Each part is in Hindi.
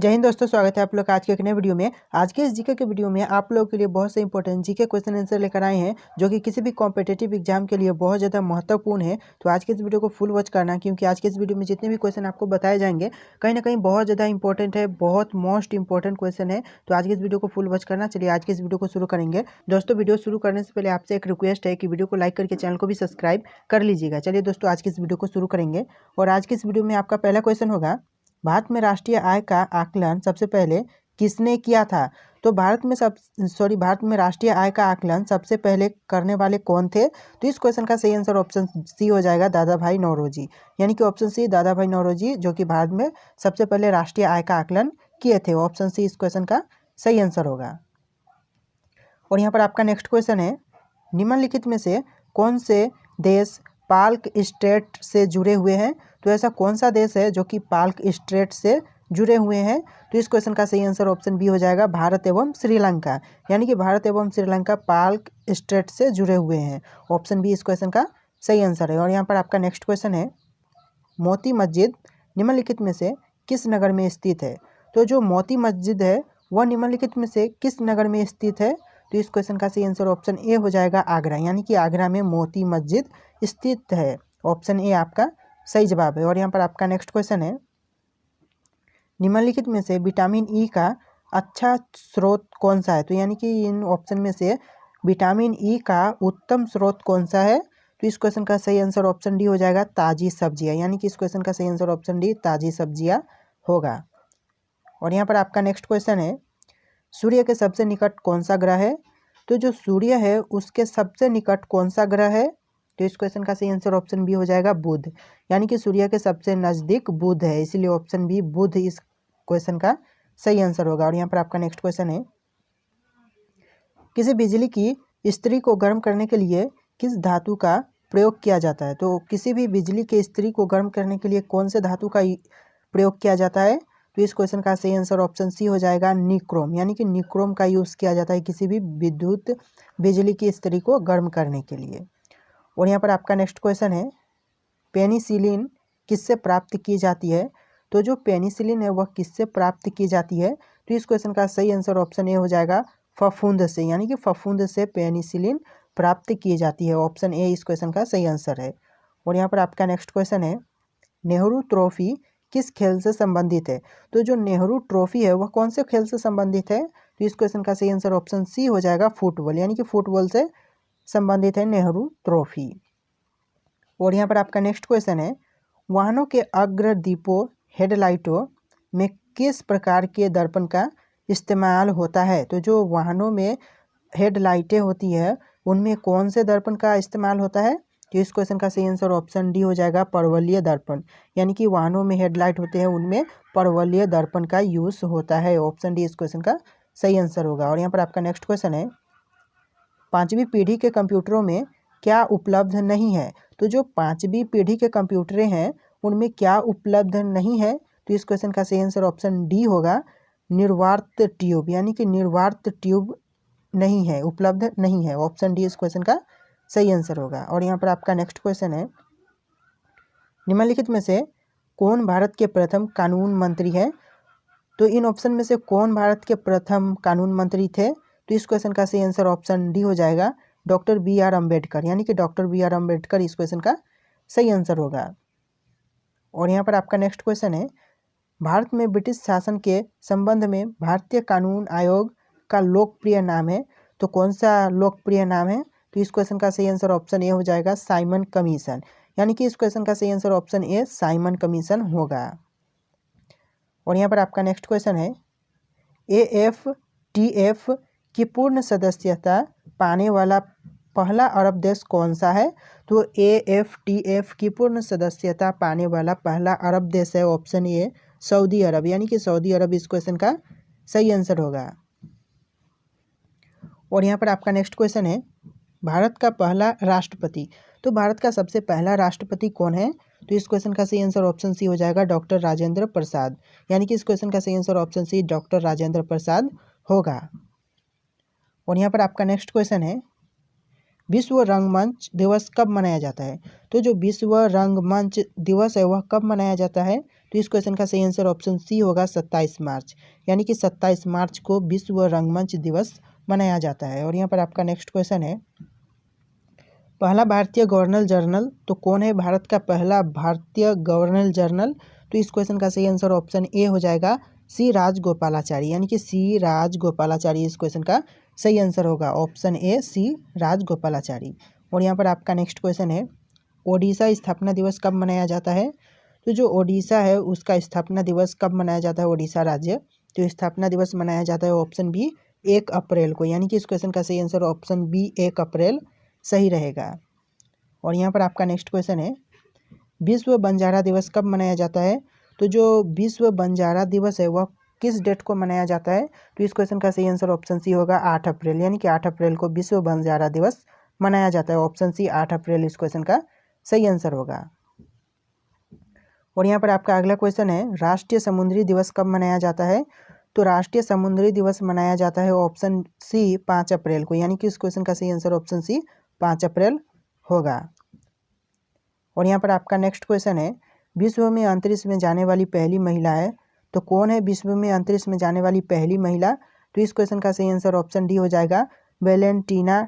जय हिंद दोस्तों, स्वागत है आप लोग का आज के एक नए वीडियो में। आज के इस जीके के वीडियो में आप लोगों के लिए बहुत से इंपॉर्टेंट जीके क्वेश्चन आंसर लेकर आए हैं जो कि किसी भी कॉम्पिटिटिव एग्जाम के लिए बहुत ज़्यादा महत्वपूर्ण है। तो आज के इस वीडियो को फुल वॉच करना, क्योंकि आज के इस वीडियो में जितने भी क्वेश्चन आपको बताए जाएंगे कहीं ना कहीं बहुत ज़्यादा इंपॉर्टेंट है, बहुत मोस्ट इंपॉर्टेंट क्वेश्चन है। तो आज के इस वीडियो को फुल वॉच करना। चलिए आज के इस वीडियो को शुरू करेंगे। दोस्तों, वीडियो शुरू करने से पहले आपसे एक रिक्वेस्ट है कि वीडियो को लाइक करके चैनल को भी सब्सक्राइब कर लीजिएगा। चलिए दोस्तों, आज के इस वीडियो को शुरू करेंगे। और आज के इस वीडियो में आपका पहला क्वेश्चन होगा, भारत में राष्ट्रीय आय का आकलन सबसे पहले किसने किया था? तो भारत में राष्ट्रीय आय का आकलन सबसे पहले करने वाले कौन थे? तो इस क्वेश्चन का सही आंसर ऑप्शन सी हो जाएगा, दादा भाई नौरोजी। यानी कि ऑप्शन सी दादा भाई नौरोजी, जो कि भारत में सबसे पहले राष्ट्रीय आय का आकलन किए थे। ऑप्शन सी इस क्वेश्चन का सही आंसर होगा। और यहाँ पर आपका नेक्स्ट क्वेश्चन है, निम्नलिखित में से कौन से देश पाल्क स्ट्रेट से जुड़े हुए हैं? तो ऐसा कौन सा देश है जो कि पाल्क स्ट्रेट से जुड़े हुए हैं? तो इस क्वेश्चन का सही आंसर ऑप्शन बी हो जाएगा, भारत एवं श्रीलंका। यानी कि भारत एवं श्रीलंका पाल्क स्ट्रेट से जुड़े हुए हैं। ऑप्शन बी इस क्वेश्चन का सही आंसर है। और यहाँ पर आपका नेक्स्ट क्वेश्चन है, मोती मस्जिद निम्नलिखित में से किस नगर में स्थित है? तो जो मोती मस्जिद है वह निम्नलिखित में से किस नगर में स्थित है? तो इस क्वेश्चन का सही आंसर ऑप्शन ए हो जाएगा, आगरा। यानी कि आगरा में मोती मस्जिद स्थित है। ऑप्शन ए आपका सही जवाब है। और यहाँ पर आपका नेक्स्ट क्वेश्चन है, निम्नलिखित में से विटामिन ई का अच्छा स्रोत कौन सा है? तो यानी कि इन ऑप्शन में से विटामिन ई का उत्तम स्रोत कौन सा है? तो इस क्वेश्चन का सही आंसर ऑप्शन डी हो जाएगा, ताज़ी सब्जियां। यानी कि इस क्वेश्चन का सही आंसर ऑप्शन डी ताज़ी सब्जियां होगा। और यहाँ पर आपका नेक्स्ट क्वेश्चन है, सूर्य के सबसे निकट कौन सा ग्रह है? तो जो सूर्य है उसके सबसे निकट कौन सा ग्रह है? तो इस क्वेश्चन का सही आंसर ऑप्शन बी हो जाएगा, बुध। यानी कि सूर्य के सबसे नज़दीक बुध है, इसीलिए ऑप्शन बी बुध इस क्वेश्चन का सही आंसर होगा। और यहाँ पर आपका नेक्स्ट क्वेश्चन है, किसी बिजली की इस्त्री को गर्म करने के लिए किस धातु का प्रयोग किया जाता है? तो किसी भी बिजली के इस्त्री को गर्म करने के लिए कौन से धातु का प्रयोग किया जाता है? तो इस क्वेश्चन का सही आंसर ऑप्शन सी हो जाएगा, निक्रोम। यानी कि निक्रोम का यूज़ किया जाता है किसी भी बिजली की इस्त्री को गर्म करने के लिए। और यहाँ पर आपका नेक्स्ट क्वेश्चन है, पेनिसिलिन किससे प्राप्त की जाती है? तो जो पेनिसिलिन है वह किससे प्राप्त की जाती है? तो इस क्वेश्चन का सही आंसर ऑप्शन ए हो जाएगा, फफूंद से। यानी कि फफूंद से पेनिसिलिन प्राप्त की जाती है। ऑप्शन ए इस क्वेश्चन का सही आंसर है। और यहाँ पर आपका नेक्स्ट क्वेश्चन है, नेहरू ट्रॉफी किस खेल से संबंधित है? तो जो नेहरू ट्रॉफी है वह कौन से खेल से संबंधित है? तो इस क्वेश्चन का सही आंसर ऑप्शन सी हो जाएगा, फुटबॉल। यानी कि फुटबॉल से संबंधित है नेहरू ट्रॉफी। और यहाँ पर आपका नेक्स्ट क्वेश्चन है, वाहनों के अग्र दीपों हेडलाइटों में किस प्रकार के दर्पण का इस्तेमाल होता है? तो जो वाहनों में हेडलाइटें होती है उनमें कौन से दर्पण का इस्तेमाल होता है? तो इस क्वेश्चन का सही आंसर ऑप्शन डी हो जाएगा, परवलयीय दर्पण। यानी कि वाहनों में हेडलाइट होते हैं उनमें परवलयीय दर्पण का यूज होता है। ऑप्शन डी इस क्वेश्चन का सही आंसर होगा। और यहाँ पर आपका नेक्स्ट क्वेश्चन है, 5वीं पीढ़ी के कंप्यूटरों में क्या उपलब्ध नहीं है? तो जो 5वीं पीढ़ी के कंप्यूटरें हैं उनमें क्या उपलब्ध नहीं है? तो इस क्वेश्चन का सही आंसर ऑप्शन डी होगा, निर्वात ट्यूब। यानी कि निर्वात ट्यूब नहीं है, उपलब्ध नहीं है। ऑप्शन डी इस क्वेश्चन का सही आंसर होगा। और यहाँ पर आपका नेक्स्ट क्वेश्चन है, निम्नलिखित में से कौन भारत के प्रथम कानून मंत्री है? तो इन ऑप्शन में से कौन भारत के प्रथम कानून मंत्री थे? तो इस क्वेश्चन का सही आंसर ऑप्शन डी हो जाएगा, डॉक्टर बी आर अम्बेडकर। यानी कि डॉक्टर बी आर अम्बेडकर इस क्वेश्चन का सही आंसर होगा। और यहाँ पर आपका नेक्स्ट क्वेश्चन है, भारत में ब्रिटिश शासन के संबंध में भारतीय कानून आयोग का लोकप्रिय नाम है। तो कौन सा लोकप्रिय नाम है? तो इस क्वेश्चन का सही आंसर ऑप्शन ए हो जाएगा, साइमन कमीशन। यानी कि इस क्वेश्चन का सही answer option A Simon commission होगा। और यहाँ पर आपका नेक्स्ट क्वेश्चन है, AFTF की पूर्ण सदस्यता पाने वाला पहला अरब देश कौन सा है? तो AFTF की पूर्ण सदस्यता पाने वाला पहला अरब देश है ऑप्शन ए, सऊदी अरब। यानी कि सऊदी अरब इस क्वेश्चन का सही आंसर होगा। और यहाँ पर आपका नेक्स्ट क्वेश्चन है, भारत का पहला राष्ट्रपति। तो भारत का सबसे पहला राष्ट्रपति कौन है? तो इस क्वेश्चन का सही आंसर ऑप्शन सी हो जाएगा, डॉक्टर राजेंद्र प्रसाद। यानी कि इस क्वेश्चन का सही answer option C doctor Rajendra Prasad होगा। और यहाँ पर आपका नेक्स्ट क्वेश्चन है, विश्व रंगमंच दिवस कब मनाया जाता है? तो जो विश्व रंगमंच दिवस है वह कब मनाया जाता है? तो इस क्वेश्चन का सही आंसर ऑप्शन सी होगा 27 मार्च, यानी कि 27 मार्च को विश्व रंगमंच दिवस मनाया जाता है। और यहाँ पर आपका नेक्स्ट क्वेश्चन है, पहला भारतीय गवर्नर जनरल, तो कौन है भारत का पहला भारतीय गवर्नर जनरल? तो इस क्वेश्चन का सही आंसर ऑप्शन ए हो जाएगा सी राजगोपालाचारी, यानी कि सी राजगोपालाचारी इस क्वेश्चन का सही आंसर होगा। ऑप्शन ए सी राजगोपालाचारी। और यहाँ पर आपका नेक्स्ट क्वेश्चन है, ओडिशा स्थापना दिवस कब मनाया जाता है? तो जो ओडिशा है उसका स्थापना दिवस कब मनाया जाता है ओडिशा राज्य? तो स्थापना दिवस मनाया जाता है ऑप्शन बी 1 अप्रैल को, यानी कि इस क्वेश्चन का सही आंसर ऑप्शन बी 1 अप्रैल सही रहेगा। और यहाँ पर आपका नेक्स्ट क्वेश्चन है, विश्व बंजारा दिवस कब मनाया जाता है? तो जो विश्व बंजारा दिवस है वह किस डेट को मनाया जाता है? तो इस क्वेश्चन का सही आंसर ऑप्शन सी होगा 8 अप्रैल, यानी कि 8 अप्रैल को विश्व बंजारा दिवस मनाया जाता है। ऑप्शन सी 8 अप्रैल इस क्वेश्चन का सही आंसर होगा। और यहाँ पर आपका अगला क्वेश्चन है, राष्ट्रीय समुद्री दिवस कब मनाया जाता है? तो राष्ट्रीय समुद्री दिवस मनाया जाता है ऑप्शन सी 5 अप्रैल को, यानी कि इस क्वेश्चन का सही आंसर ऑप्शन सी 5 अप्रैल होगा। और यहाँ पर आपका नेक्स्ट क्वेश्चन है, विश्व में अंतरिक्ष में जाने वाली पहली महिला है, तो कौन है विश्व में अंतरिक्ष में जाने वाली पहली महिला? तो इस क्वेश्चन का सही आंसर ऑप्शन डी हो जाएगा वेलेंटीना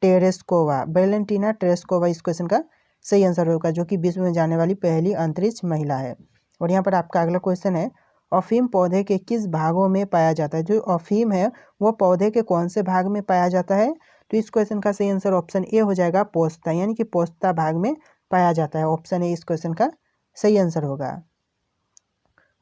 टेरेस्कोवा। वेलेंटीना टेरेस्कोवा इस क्वेश्चन का सही आंसर होगा, जो कि विश्व में जाने वाली पहली अंतरिक्ष महिला है। और यहाँ पर आपका अगला क्वेश्चन है, अफीम पौधे के किस भागों में पाया जाता है? जो अफीम है वो पौधे के कौन से भाग में पाया जाता है? तो इस क्वेश्चन का सही आंसर ऑप्शन ए हो जाएगा पोस्ता, यानी कि पोस्ता भाग में पाया जाता है। ऑप्शन ए इस क्वेश्चन का सही आंसर होगा।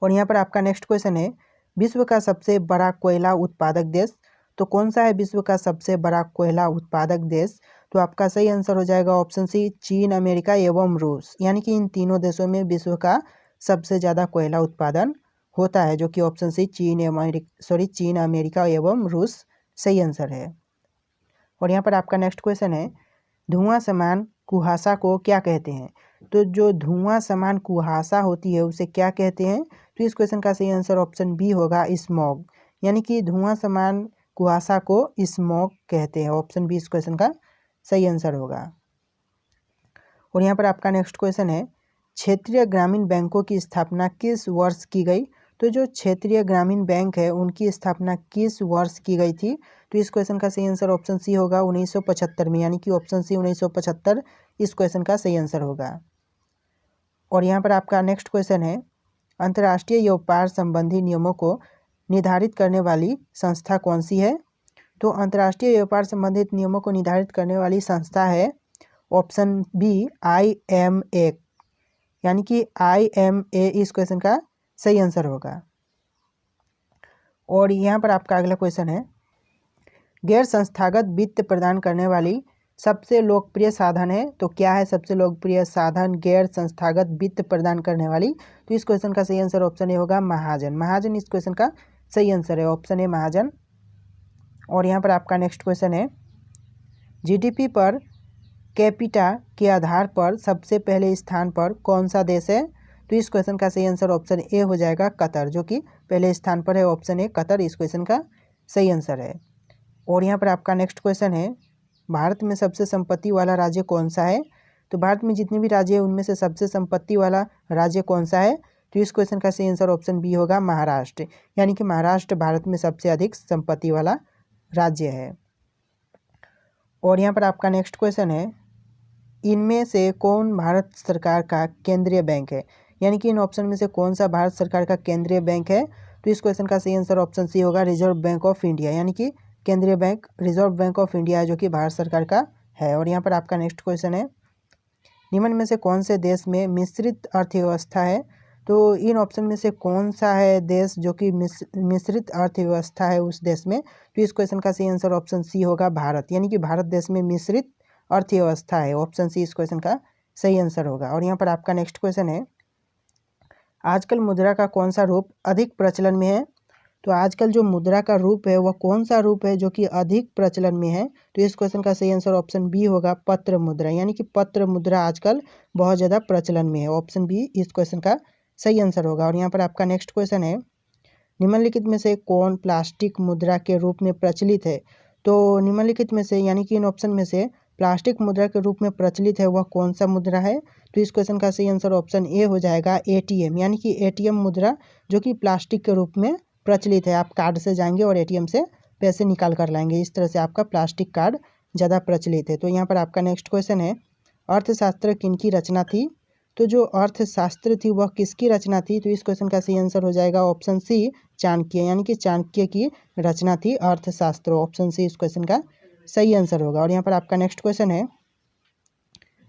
और यहाँ पर आपका नेक्स्ट क्वेश्चन है, विश्व का सबसे बड़ा कोयला उत्पादक देश, तो कौन सा है विश्व का सबसे बड़ा कोयला उत्पादक देश? तो आपका सही आंसर हो जाएगा ऑप्शन सी चीन, अमेरिका एवं रूस, यानी कि इन तीनों देशों में विश्व का सबसे ज़्यादा कोयला उत्पादन होता है, जो कि ऑप्शन सी चीन, अमेरिका एवं रूस सही आंसर है। और यहाँ पर आपका नेक्स्ट क्वेश्चन है, धुआं समान कुहासा को क्या कहते हैं? तो जो धुआं समान कुहासा होती है उसे क्या कहते हैं? तो इस क्वेश्चन का सही आंसर ऑप्शन बी होगा स्मॉग, यानी कि धुआं समान कुहासा को स्मॉग कहते हैं। ऑप्शन बी इस क्वेश्चन का सही आंसर होगा। और यहाँ पर आपका नेक्स्ट क्वेश्चन है, क्षेत्रीय ग्रामीण बैंकों की स्थापना किस वर्ष की गई? तो जो क्षेत्रीय ग्रामीण बैंक है उनकी स्थापना किस वर्ष की गई थी? तो इस क्वेश्चन का सही आंसर ऑप्शन सी होगा 1975 में, यानी कि ऑप्शन सी 1975 इस क्वेश्चन का सही आंसर होगा। और यहाँ पर आपका नेक्स्ट क्वेश्चन है, अंतर्राष्ट्रीय व्यापार संबंधी नियमों को निर्धारित करने वाली संस्था कौन सी है? तो अंतर्राष्ट्रीय व्यापार संबंधित नियमों को निर्धारित करने वाली संस्था है ऑप्शन बी IMA, यानी कि IMA इस क्वेश्चन का सही आंसर होगा। और यहाँ पर आपका अगला क्वेश्चन है, गैर संस्थागत वित्त प्रदान करने वाली सबसे लोकप्रिय साधन है, तो क्या है सबसे लोकप्रिय साधन गैर संस्थागत वित्त प्रदान करने वाली? तो इस क्वेश्चन का सही आंसर ऑप्शन ए होगा महाजन। महाजन इस क्वेश्चन का सही आंसर है, ऑप्शन ए महाजन। और यहाँ पर आपका नेक्स्ट क्वेश्चन है, GDP पर कैपिटा के आधार पर सबसे पहले स्थान पर कौन सा देश है? तो इस क्वेश्चन का सही आंसर ऑप्शन ए हो जाएगा कतर, जो कि पहले स्थान पर है। ऑप्शन ए कतर इस क्वेश्चन का सही आंसर है। और यहाँ पर आपका नेक्स्ट क्वेश्चन है, भारत में सबसे संपत्ति वाला राज्य कौन सा है? तो भारत में जितने भी राज्य हैं उनमें से सबसे संपत्ति वाला राज्य कौन सा है? तो इस क्वेश्चन का सही आंसर ऑप्शन बी होगा महाराष्ट्र, यानी कि महाराष्ट्र भारत में सबसे अधिक संपत्ति वाला राज्य है। और यहाँ पर आपका नेक्स्ट क्वेश्चन है, इनमें से कौन भारत सरकार का केंद्रीय बैंक है? यानी कि इन ऑप्शन में से कौन सा भारत सरकार का केंद्रीय बैंक है? तो इस क्वेश्चन का सही आंसर ऑप्शन सी होगा रिजर्व बैंक ऑफ इंडिया, यानी कि केंद्रीय bank reserve bank of India जो कि भारत सरकार का है। और यहाँ पर आपका नेक्स्ट क्वेश्चन है, निम्न में से कौन से देश में मिश्रित अर्थव्यवस्था है? तो इन ऑप्शन में से कौन सा है देश जो कि मिश्रित अर्थव्यवस्था है उस देश में? तो इस क्वेश्चन का सही आंसर ऑप्शन सी होगा भारत, यानी कि भारत देश में मिश्रित अर्थव्यवस्था है। ऑप्शन सी इस क्वेश्चन का सही आंसर होगा। और यहाँ पर आपका नेक्स्ट क्वेश्चन है, आजकल मुद्रा का कौन सा रूप अधिक प्रचलन में है? तो आजकल जो मुद्रा का रूप है वह कौन सा रूप है जो कि अधिक प्रचलन में है? तो इस क्वेश्चन का सही आंसर ऑप्शन बी होगा पत्र मुद्रा, यानी कि पत्र मुद्रा आजकल बहुत ज़्यादा प्रचलन में है। ऑप्शन बी इस क्वेश्चन का सही आंसर होगा। और यहाँ पर आपका नेक्स्ट क्वेश्चन है, निम्नलिखित में से कौन प्लास्टिक मुद्रा के रूप में प्रचलित है? तो निम्नलिखित में से यानी कि इन ऑप्शन में से प्लास्टिक मुद्रा के रूप में प्रचलित है वह कौन सा मुद्रा है? तो इस क्वेश्चन का सही आंसर ऑप्शन ए हो जाएगा ATM, यानी कि ATM मुद्रा जो कि प्लास्टिक के रूप में प्रचलित है। आप कार्ड से जाएंगे और ATM से पैसे निकाल कर लाएंगे, इस तरह से आपका प्लास्टिक कार्ड ज़्यादा प्रचलित है। तो यहाँ पर आपका नेक्स्ट क्वेश्चन है, अर्थशास्त्र किनकी रचना थी? तो जो अर्थशास्त्र थी वह किसकी रचना थी? तो इस क्वेश्चन का सही आंसर हो जाएगा ऑप्शन सी, चाणक्य, यानी कि चाणक्य की रचना थी अर्थशास्त्र। ऑप्शन सी इस क्वेश्चन का सही आंसर होगा। और यहाँ पर आपका नेक्स्ट क्वेश्चन है,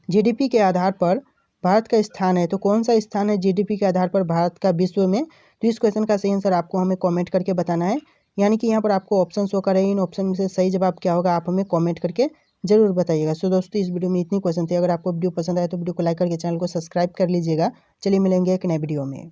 GDP के आधार पर भारत का स्थान है, तो कौन सा स्थान है GDP के आधार पर भारत का विश्व में? तो इस क्वेश्चन का सही आंसर आपको हमें कमेंट करके बताना है, यानी कि यहाँ पर आपको ऑप्शन शो कर रहे हैं, इन ऑप्शन में से सही जवाब क्या होगा आप हमें कमेंट करके जरूर बताइएगा। सो दोस्तों, इस वीडियो में इतनी क्वेश्चन थे। अगर आपको वीडियो पसंद आए तो वीडियो को लाइक करके चैनल को सब्सक्राइब कर लीजिएगा। चलिए मिलेंगे एक नए वीडियो में।